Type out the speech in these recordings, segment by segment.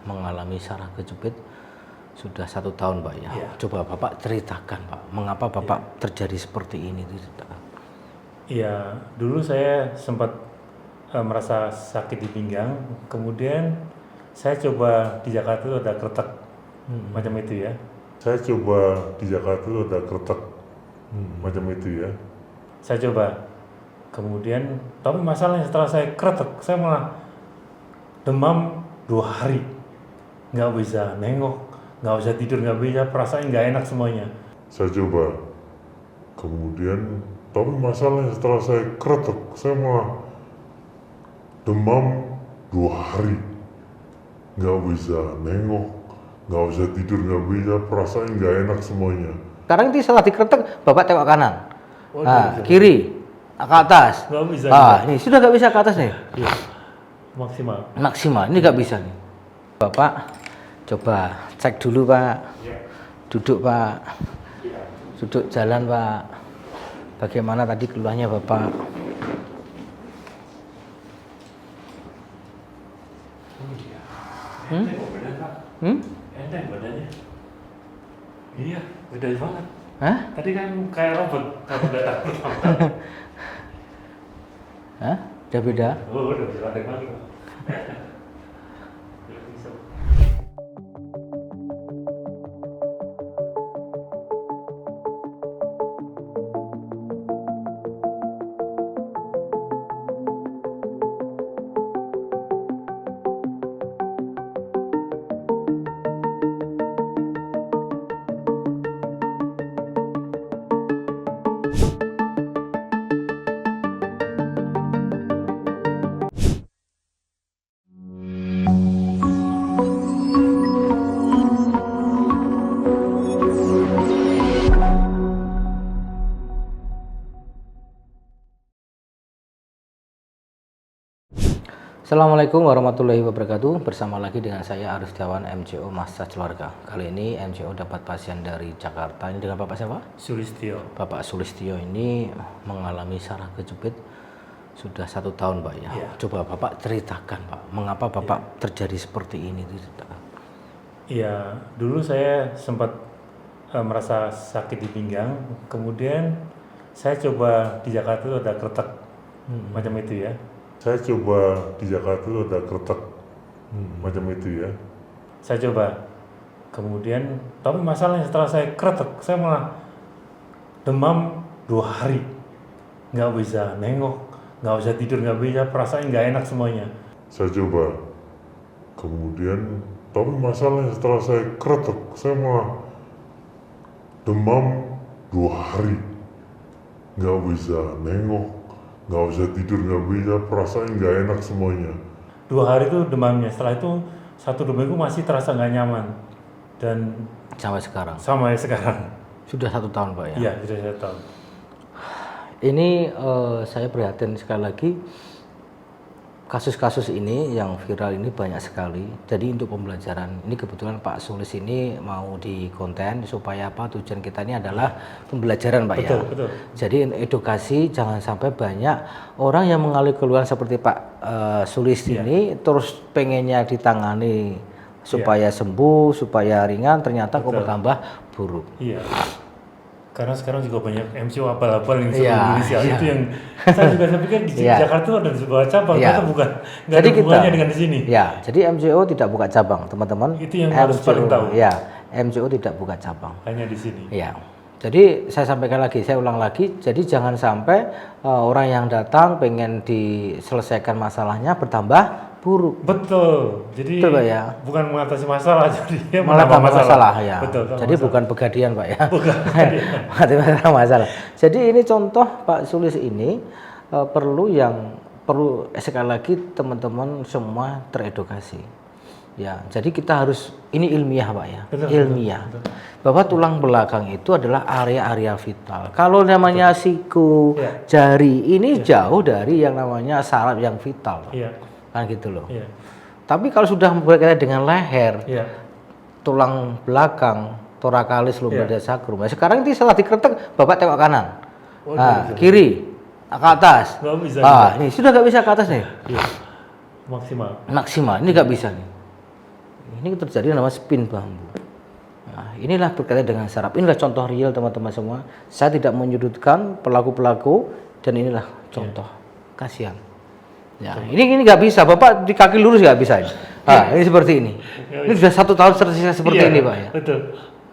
mengalami saraf kejepit sudah 1 tahun, Pak ya. Coba Bapak ceritakan, Pak, mengapa Bapak terjadi seperti ini? Iya, dulu saya sempat merasa sakit di pinggang, kemudian saya coba di Jakarta itu ada kretek macam itu ya. Saya coba di Jakarta itu ada kretek macam itu ya. Saya coba, kemudian tapi masalahnya setelah saya kretek, saya malah demam 2 hari, nggak bisa nengok, nggak bisa tidur, nggak bisa, perasaan nggak enak semuanya. Saya coba, kemudian tapi masalahnya setelah saya kretek, saya malah demam 2 hari, nggak bisa nengok, nggak bisa tidur, nggak bisa, perasaan nggak enak semuanya. Sekarang ini setelah dikretek, Bapak tengok kanan, kiri, ke atas. Nggak bisa. Ini sudah nggak bisa ke atas nih. Iya, maksimal. Maksimal, ini nggak bisa nih. Bapak coba cek dulu, Pak. Duduk, Pak. Duduk jalan, Pak. Bagaimana tadi keluhannya Bapak? Enteng badannya. Iya, beda banget. Hah? Tadi kan kayak robot kalau datang. Hah? Udah beda? Oh, udah bisa ada lagi. Assalamualaikum warahmatullahi wabarakatuh. Bersama lagi dengan saya Arif Setiawan, MCO Massage Keluarga. Kali ini MCO dapat pasien dari Jakarta. Ini dengan Bapak siapa? Sulistyo. Bapak Sulistyo ini mengalami saraf kejepit sudah 1 tahun, Pak ya. Coba Bapak ceritakan, Pak, mengapa Bapak terjadi seperti ini? Iya, dulu saya sempat merasa sakit di pinggang, kemudian saya coba di Jakarta itu ada kretek macam itu ya. Saya coba di Jakarta itu ada kretek macam itu ya. Saya coba, kemudian tapi masalahnya setelah saya kretek, saya malah demam 2 hari, nggak bisa nengok, nggak bisa tidur, nggak bisa, perasaan nggak enak semuanya. Saya coba, kemudian tapi masalahnya setelah saya kretek, saya malah demam 2 hari, nggak bisa nengok, nggak bisa tidur, nggak bisa, perasaan nggak enak semuanya. 2 hari itu demamnya, setelah itu 1-2 minggu masih terasa nggak nyaman, dan Sampai sekarang? sampai sekarang. Sudah 1 tahun, Pak ya? Iya, sudah 1 tahun. Ini saya prihatin sekali lagi, kasus-kasus ini yang viral ini banyak sekali. Jadi untuk pembelajaran, ini kebetulan Pak Sulis ini mau di konten supaya apa, tujuan kita ini adalah pembelajaran, Pak. Betul, ya. betul. Jadi edukasi, jangan sampai banyak orang yang mengalami keluhan seperti Pak Sulis ini terus pengennya ditangani supaya sembuh, supaya ringan, ternyata kok bertambah buruk. Iya. Karena sekarang juga banyak MCO abal-abal yang seluruh Iya, Indonesia. iya. Itu yang saya pikir di Iya. Jakarta ada sebuah cabang, Iya. ternyata bukan. Nggak Jadi ada hubungannya dengan di sini. Ya, jadi MCO tidak buka cabang, teman-teman. Itu yang harus paling tahu. Ya, MCO tidak buka cabang. Hanya di sini. Ya. Jadi saya sampaikan lagi, saya ulang lagi. Jadi jangan sampai orang yang datang pengen diselesaikan masalahnya bertambah buruk. Betul. Jadi Betul, Pak ya? bukan mengatasi masalah, jadi dia Malah menambah tambah masalah ya. Betul. tambah Jadi masalah. bukan begadian, Pak ya. Bukan. Bukan masalah. Jadi ini contoh Pak Sulis ini perlu sekali lagi teman-teman semua teredukasi. Ya, jadi kita harus ini ilmiah, Pak ya. Betul, ilmiah. betul. Bahwa tulang belakang itu adalah area-area vital. Kalau namanya siku, Iya. jari ini jauh dari yang namanya saraf yang vital. Iya. Kan gitu loh. Iya. Tapi kalau sudah berkaitan dengan leher, Iya. tulang belakang, thoracalis, lumbar Iya. sacrum. Nah, sekarang ini setelah dikretek, Bapak tengok kanan, Oh, bisa. kiri, ke atas. Nggak bisa. Ini sudah nggak bisa ke atas nih. Iya. Maksimal. Maksimal, ini nggak bisa nih. Ini terjadi nama spin bambu. Nah, inilah berkaitan dengan saraf. Inilah contoh real teman-teman semua. Saya tidak menyudutkan pelaku-pelaku dan inilah contoh. Kasihan. Ya, ini nggak bisa. Bapak di kaki lurus nggak bisa ini. Nah, ini seperti ini. Ini sudah 1 tahun tersiksa seperti ini, Pak ya. Betul.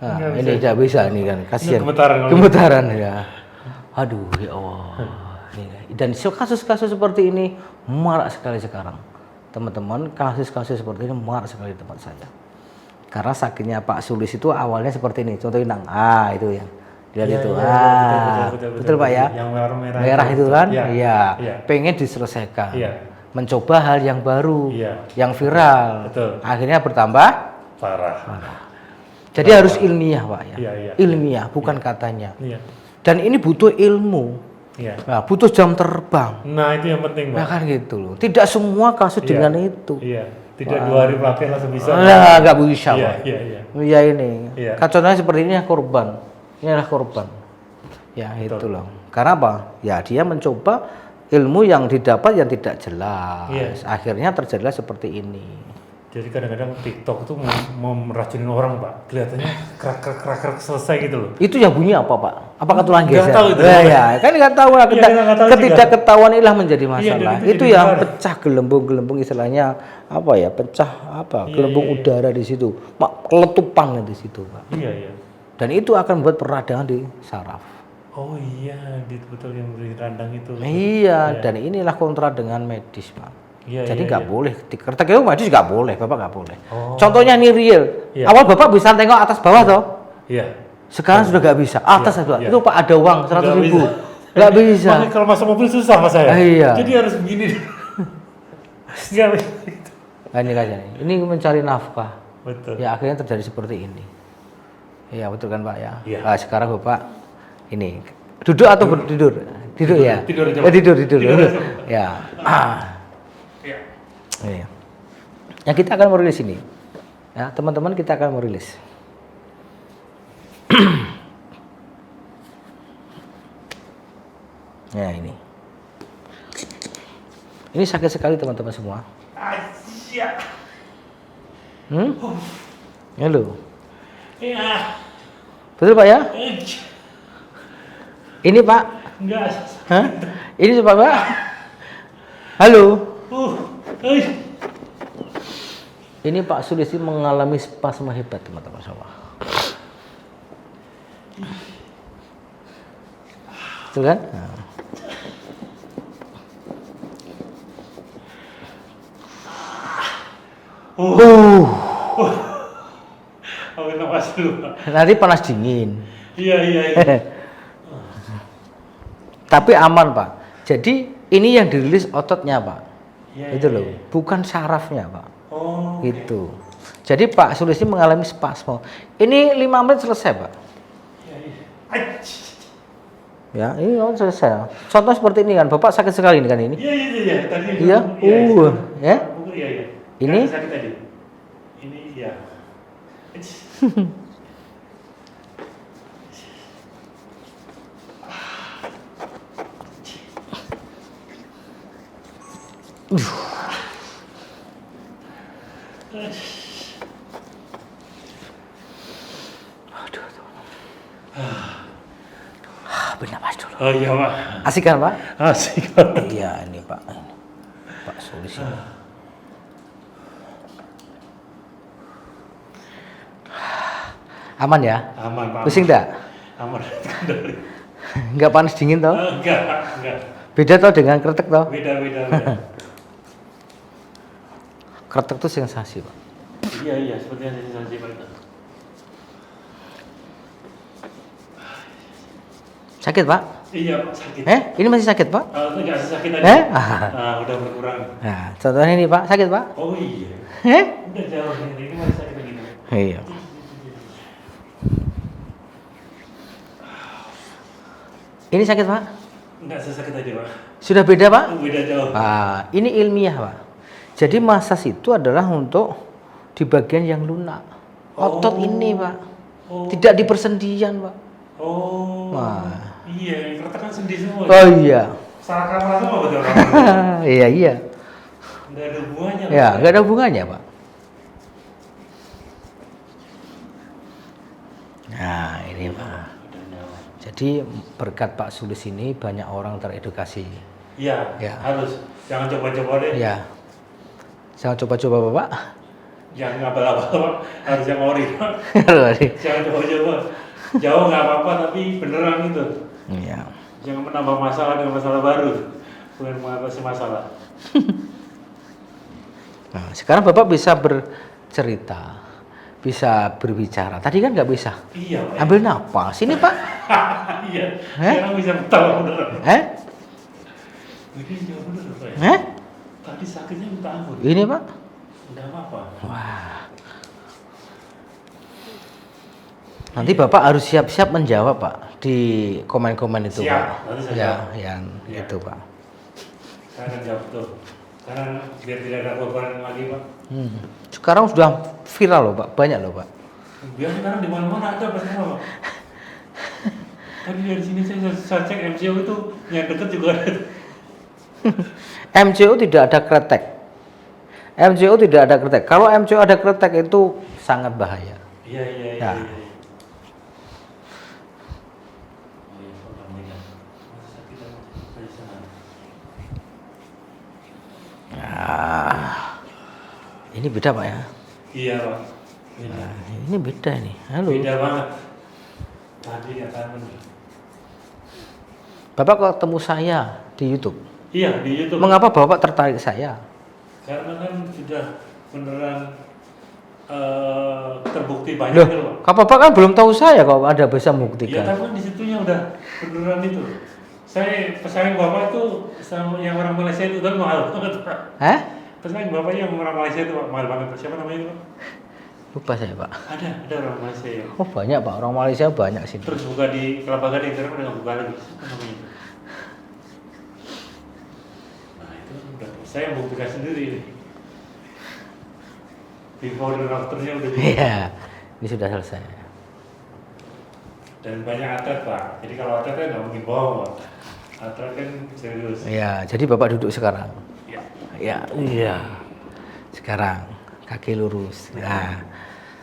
Nah, ini tidak bisa ini kan. Kasihan. Gemetaran. Gemetaran ya. Aduh, ya Allah. Dan kasus-kasus seperti ini marak sekali sekarang. Teman-teman, kasus-kasus seperti ini marak sekali di tempat saya. Karena sakitnya Pak Sulis itu awalnya seperti ini. Contoh Inang. Itu ya. Lihat itu. Betul Pak ya. Yang merah itu kan? Iya. Pengen diselesaikan. Iya. Mencoba hal yang baru, Iya. yang viral. Betul. Akhirnya bertambah Parah. Jadi harus ilmiah Pak ya. Iya. Ilmiah, bukan katanya. Iya. Dan ini butuh ilmu. Iya. Nah, butuh jam terbang. Nah, itu yang penting, Pak. Nah kan gitu loh. Tidak semua kasus dengan itu. Iya. Tidak 2 hari pakai langsung bisa. Nah, nggak bisa, Iya, Pak. iya. Iya ini. Iya. Contohnya seperti ini korban. Inilah korban. Ya itu loh. Karena apa? Ya dia mencoba ilmu yang didapat yang tidak jelas. Iya. Akhirnya terjadilah seperti ini. Jadi kadang-kadang TikTok itu mau meracunin orang, Pak. Kelihatannya kerak selesai gitu loh. Itu yang bunyi apa, Pak? Apakah tulang Nggak geser? tahu itu. Ya, kan nggak tahu lah. Iya, nggak tahu Ketidaktahuan inilah menjadi Iya, masalah. dan Itu jadi yang besar. pecah gelembung-gelembung istilahnya apa ya? Pecah apa? Iya, Gelembung iya. udara di situ. Keletupan di situ, Pak. Iya. Dan itu akan membuat peradangan di saraf. Oh iya, betul yang beri radang itu. Iya, dan inilah kontra dengan medis, Pak. Iya, Jadi iya, nggak iya. boleh dikeretak itu medis nggak boleh, Bapak nggak boleh. Oh. Contohnya ini real. Iya. Awal Bapak bisa tengok atas bawah toh. Iya. Sekarang sudah nggak bisa. Atas Iya, aja. iya. Itu Pak ada uang 100.000. bisa. Nggak bisa. Makanya kalau masuk mobil susah Mas saya. Iya. Jadi harus begini. Nggak bisa. Nah, ini kayaknya. Ini mencari nafkah. Betul. Ya akhirnya terjadi seperti ini. Iya betul kan Pak ya. Iya. Nah, sekarang Bapak ini duduk atau berduduk? Tidur ya. Tidur aja, Pak. Tidur. Tidur aja, Pak. Ya. Iya. Iya. Ya kita akan merilis ini. Ya teman-teman kita akan merilis. Ya ini. Ini sakit sekali teman-teman semua. Asyik. Ya lo. Iya. Betul Pak ya? Ini Pak. Enggak. Hah? Ini Pak Pak. Halo. Ini Pak Sulistyo mengalami spasme hebat teman-teman semua. Betul kan? Nah. Ambil nafas dulu, Pak. Nanti panas dingin. Iya. Tapi aman Pak. Jadi ini yang dirilis ototnya Pak. Iya, Itu iya, loh, iya. bukan sarafnya Pak. Oh. Gitu. Jadi Pak Sulistyo mengalami spasme. Ini 5 menit selesai Pak. Iya. Ya, ini selesai. Contoh seperti ini kan, Bapak sakit sekali ini kan ini. Iya. Tadi. Iya. Ya. Iya. Ini? Sakit tadi. Ini iya. Bernapas dulu. Oh iya Pak. Asik kan Pak? Asik. Iya ini Pak. Pak Sulistyo. Aman ya? Aman Pak. Pusing tak? Aman. Enggak panas dingin toh? Enggak. Beda toh dengan kretek toh? Beda. Kretek tuh sensasi Pak. Iya, seperti yang sensasi Pak itu. Sakit Pak? Iya Pak, sakit. Ini masih sakit Pak? Enggak sakit tadi. Udah berkurang. Nah, contohnya ini Pak, sakit Pak? Oh iya. Udah jauh ini masih sakit begini. Iya. Ini sakit Pak? Enggak sesakit tadi Pak. Sudah beda Pak? Beda jauh. Ini ilmiah Pak. Jadi masas itu adalah untuk di bagian yang lunak. Otot ini Pak. Tidak di persendian Pak. Oh. Wah. Iya, kereta kan sendi semua. Oh iya. Salah kamar semua betul orang. Iya. Enggak ada hubungannya. Ya, nggak ada hubungannya Pak. Nah, ini Pak. Jadi berkat Pak Sulis ini banyak orang teredukasi. Iya, Ya. harus. Jangan coba-coba deh. Ya. Jangan coba-coba Bapak. Jangan abal-abal, harus yang ori. Iya. Jangan coba-coba. Jauh nggak apa-apa, tapi beneran itu. Jangan menambah masalah dengan masalah baru. Bukan mengatasi masalah. Nah, sekarang Bapak bisa bercerita, bisa berbicara. Tadi kan nggak bisa. Iya, Pak. Ambil napas. Ini Pak. Iya. Sekarang bisa ketawa beneran. Ini jauh beneran, Pak. Tadi sakitnya minta ampun. Ini Pak. Enggak apa-apa. Wah. Nanti Bapak harus siap-siap menjawab Pak di komen-komen itu Siap, Pak. nanti saya Ya, jawab. yang Ya. itu Pak. Saya akan jawab tuh. Karena biar tidak ada korban lagi, Pak. Sekarang sudah viral loh Pak, banyak loh Pak. Biar sekarang di mana-mana ada Pak semua, Pak. Tadi dari sini saya cek MCO itu yang dekat juga ada. MCO tidak ada kretek. MCO tidak ada kretek. Kalau MCO ada kretek itu sangat bahaya. Iya. Ya. Ini beda Pak ya. Iya, Pak. Beda. Nah, ini beda nih. Halo. Beda banget. Tadi katakan. Bapak kok ketemu saya di YouTube. Iya, di YouTube. Mengapa Bapak tertarik saya? Karena kan sudah beneran terbukti banyak Loh, gitu, Pak. kak Bapak kan belum tahu saya kalau ada bisa Iya, membuktikan. tapi kan di situnya udah beneran itu. Saya pesaing Bapak itu sama yang orang Malaysia itu kan mahal banget, Pak. Pesaing Bapak yang orang Malaysia itu Pak, mahal banget. Siapa namanya itu, Pak? Lupa saya Pak. Ada orang Malaysia ya. Oh banyak Pak, orang Malaysia banyak sih. Terus buka di Kelapa Gading, sekarang udah nggak buka lagi. Siapa namanya itu? Nah itu udah saya buktikan sendiri ini. Before dan afternya udah di. Iya, ini sudah selesai. Dan banyak atlet Pak. Jadi kalau atlet kan nggak mungkin bohong Pak. Atlet kan serius. Iya, jadi Bapak duduk sekarang. Iya. Iya. Sekarang kaki lurus. Nah,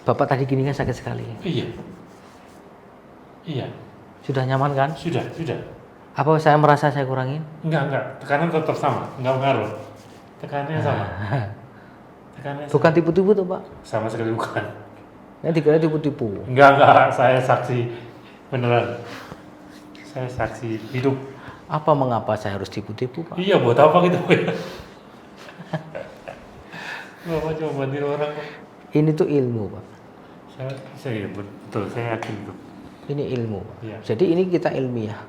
Bapak tadi gini kan sakit sekali. Iya. Sudah nyaman kan? Sudah. Apa saya merasa saya kurangin? Enggak. Tekanan tetap sama, enggak pengaruh. Tekanannya sama. Tekanannya Bukan tipu-tipu tuh Pak. sama sekali bukan. Yang dikira tipu-tipu. Enggak. Saya saksi beneran. Saya saksi hidup. Apa mengapa saya harus tipu-tipu Pak? Iya, buat apa gitu Pak? Bapak coba tiru orang Pak. Ini tuh ilmu Pak. Saya betul, saya yakin itu. Ini ilmu Pak. Iya. Jadi ini kita ilmiah.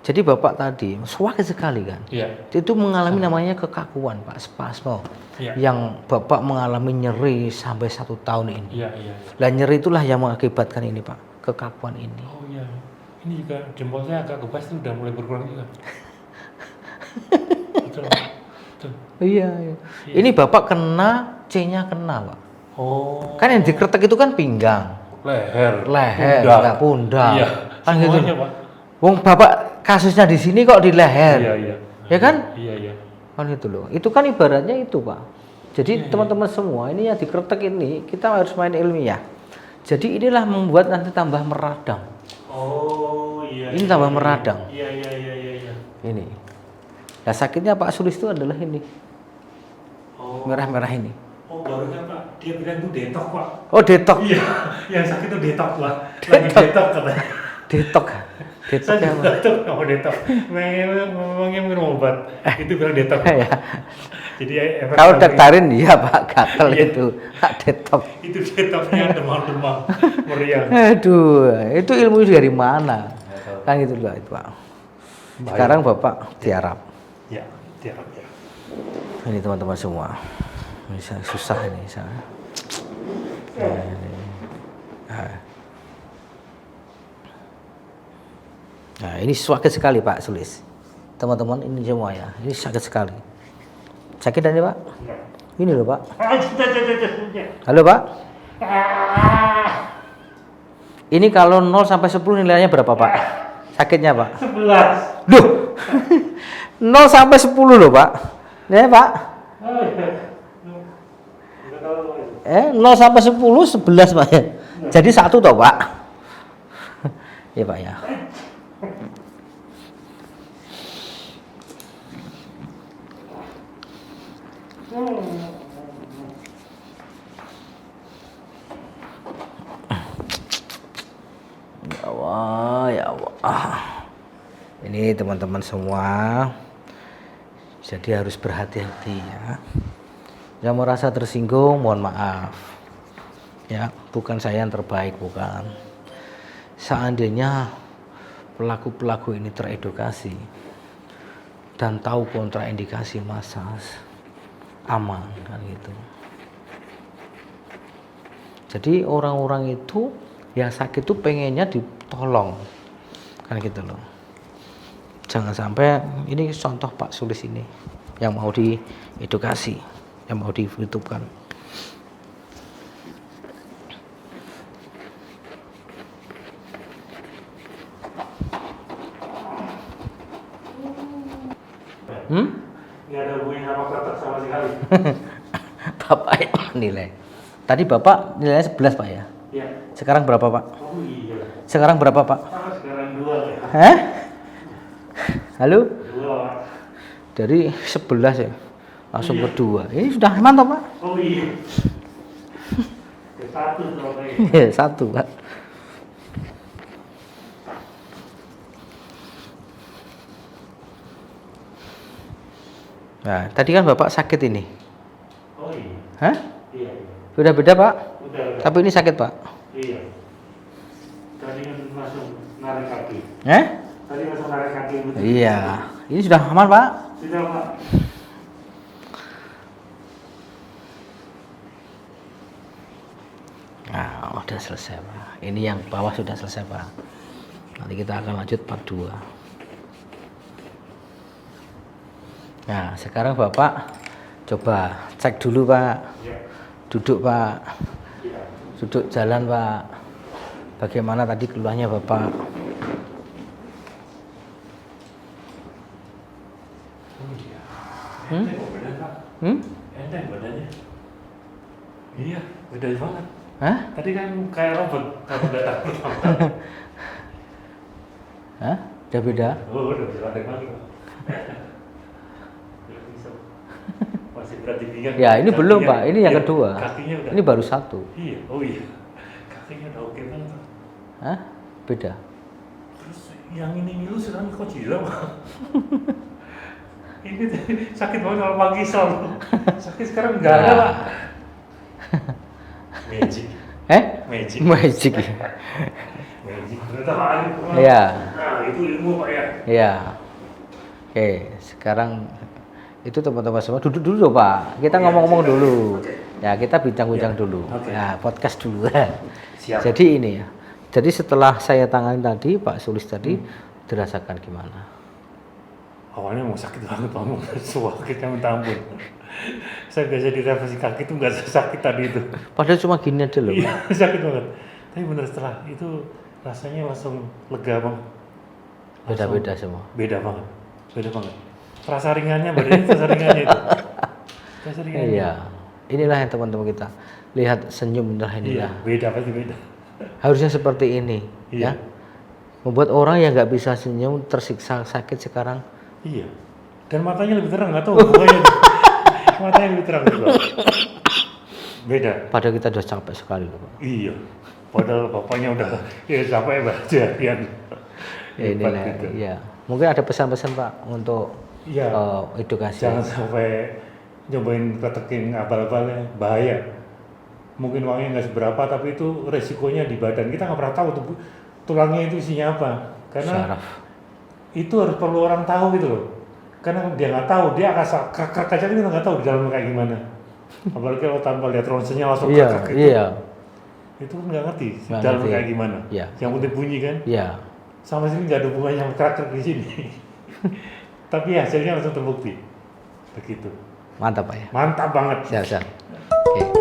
Jadi Bapak tadi sakit sekali kan? Iya. Itu mengalami namanya kekakuan Pak, spasmo. Iya. Yang Bapak mengalami nyeri sampai 1 tahun ini. Iya. Dan nyeri itulah yang mengakibatkan ini Pak, kekakuan ini. Oh iya. Ini juga jempol saya agak kebas itu udah mulai berkurang juga. Betul. Iya. Ini Bapak kena, C-nya kena Pak. Oh. Kan yang dikretek itu kan pinggang, Leher, pundak. Iya. Kan gitu. Semuanya, Pak. Wong Bapak kasusnya di sini kok di leher. Iya. Ya kan? Iya. Kan itu loh. Itu kan ibaratnya itu Pak. Jadi teman-teman semua ini yang dikretek ini kita harus main ilmiah. Jadi inilah membuat nanti tambah meradang. Oh iya. Ini tambah meradang. Iya. Ini. Nah sakitnya Pak Sulis itu adalah ini. Oh. Merah-merah ini. Oh barunya Pak, dia bilang itu detok Pak. Oh detok. Iya, yang sakit itu detok Pak. Lagi detok katanya. Detok. Detok Saya ya. juga detok, kamu detok. Memangnya minum obat, itu bilang detok. Ya. Jadi efek Kalau samping- daktarin iya Pak, gatel Iya. itu. Detok. itu detoknya demam-demam meriang. Aduh, itu ilmu dari mana? Kan gitu loh itu Pak. Sekarang Bapak tiarap. Ya, tiap ya. Ini teman-teman semua. Bisa susah ini saya. Nah, ini sakit sekali Pak Sulis. Teman-teman ini semua ya. Ini sakit sekali. Sakit ini Pak? Ini loh Pak. Halo Pak. Ini kalau 0 sampai 10 nilainya berapa Pak? Sakitnya Pak? 11. Duh. 0 sampai 10 loh Pak. Ya Pak. 0 sampai 10 11 Pak ya. Jadi 1 toh Pak. Ya Pak ya. Ya Allah, ya Allah. Ini teman-teman semua, jadi harus berhati-hati ya. Yang merasa tersinggung, mohon maaf. Ya, bukan saya yang terbaik, bukan. Seandainya pelaku-pelaku ini teredukasi dan tahu kontraindikasi massage, aman kan gitu. Jadi orang-orang itu yang sakit itu pengennya ditolong kan gitu loh. Jangan sampai, ini contoh Pak Sulis ini yang mau diedukasi, yang mau dihidupkan. Nggak ada hubungannya sama kretek sama sekali. Bapak yang menilai. Tadi Bapak nilainya 11 Pak ya? Iya. Sekarang berapa Pak? Oh iya. Sekarang berapa Pak? Sekarang 2 ya. Hah? Halo? 2 Pak. Dari 11 ya? Langsung ke 2. Ini sudah mantap Pak? Oh iya. 1 tuh Pak. 1 Pak. Nah, tadi kan Bapak sakit ini. Oh iya. Hah? Iya. Sudah beda Pak? Udah. Tapi ini sakit Pak? Iya. Tadi kan langsung narik kaki. Tadi langsung narik kaki. Betul. Iya. Ini sudah aman Pak? Sudah Pak. Nah, udah selesai Pak. Ini yang bawah sudah selesai Pak. Nanti kita akan lanjut part 2. Nah, sekarang Bapak coba cek dulu Pak. Iya. Duduk Pak. Iya. Duduk jalan Pak. Bagaimana tadi keluarnya Bapak? Oh iya. Hmm? Enteng kok badan Pak. Enteng badannya. Iya, beda banget. Hah? Tadi kan kayak robot, robot datang pertama. Hah? Udah beda? Oh, udah bisa lari lagi Pak. Udah bisa. Masih berat di pinggang. Ya, ini belum Kakinya- Pak. Ini yang iya, kedua. Kakinya udah. Ini baru 1. Iya, oh iya. Kakinya udah oke banget Pak. Hah? Beda. Terus yang ini ngilu sekarang kok gila Pak. Ini tadi sakit banget kalau pagi sol. Sakit sekarang enggak ada Pak. Magic. Magic. Magic. Magic. Ternyata ada Pak. Iya. Nah, itu ilmu Pak ya. Iya. Oke, sekarang itu teman-teman semua duduk dulu Pak. Kita ngomong-ngomong dulu. Ya, kita bincang-bincang dulu. Oke. Nah, podcast dulu. Siap. Jadi ini ya. Jadi setelah saya tangani tadi, Pak Sulis tadi dirasakan gimana? Awalnya mau sakit banget Pak, mau sakitnya minta ampun. Saya biasa direvisi kaki tuh nggak sakit tadi itu. Padahal cuma gini aja loh. Iya, sakit banget. Tapi bener setelah itu rasanya langsung lega banget. Langsung Beda-beda semua. Beda banget. Beda banget. Terasa ringannya, badannya terasa ringannya itu. Terasa ringannya. Iya. Inilah yang teman-teman kita lihat senyum inilah Iya, inilah. beda pasti beda. Harusnya seperti ini, Iya. ya. Membuat orang yang nggak bisa senyum tersiksa sakit sekarang. Iya. Dan matanya lebih terang, nggak tahu hubungannya. Matanya lebih terang juga. Beda. Padahal kita udah capek sekali loh Pak. Iya. Padahal bapaknya udah ya capek banget ya. Inilah, iya. Mungkin ada pesan-pesan Pak untuk Iya. edukasi. Jangan sampai nyobain keteking abal-abalnya, bahaya. Mungkin uangnya nggak seberapa, tapi itu resikonya di badan. Kita nggak pernah tahu tuh tulangnya itu isinya apa. Karena Syaraf. itu harus perlu orang tahu gitu loh. Karena dia nggak tahu, dia akan krek-krek aja kita nggak tahu di dalamnya kayak gimana. Apalagi kalau tanpa lihat ronsennya langsung Iya, krek-krek itu. iya. Itu kan nggak ngerti Nggak dalamnya ngerti. kayak gimana. Iya. Yang penting bunyi kan. Iya. Sama sini nggak ada hubungannya sama krek-krek di sini. Tapi hasilnya langsung terbukti. Begitu. Mantap Pak ya. Mantap banget. Siap, siap. Oke.